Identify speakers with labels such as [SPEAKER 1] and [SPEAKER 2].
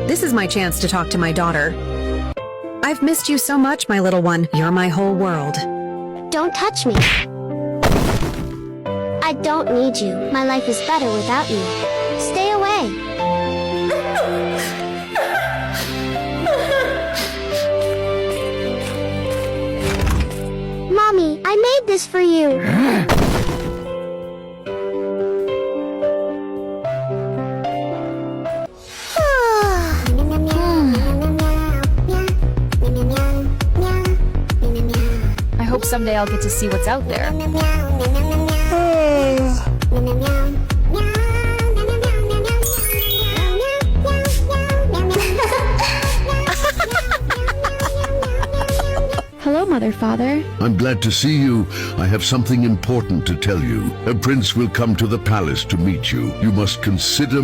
[SPEAKER 1] This is my chance to talk to my daughter. I've missed you so much, my little one. You're my whole world.
[SPEAKER 2] Don't touch me. I don't need you. My life is better without you. Stay away. Mommy, I made this for you.
[SPEAKER 3] I hope someday I'll get to see what's out there.
[SPEAKER 2] Hello, Mother, Father.
[SPEAKER 4] I'm glad to see you. I have something important to tell you. A prince will come to the palace to meet you. You must consider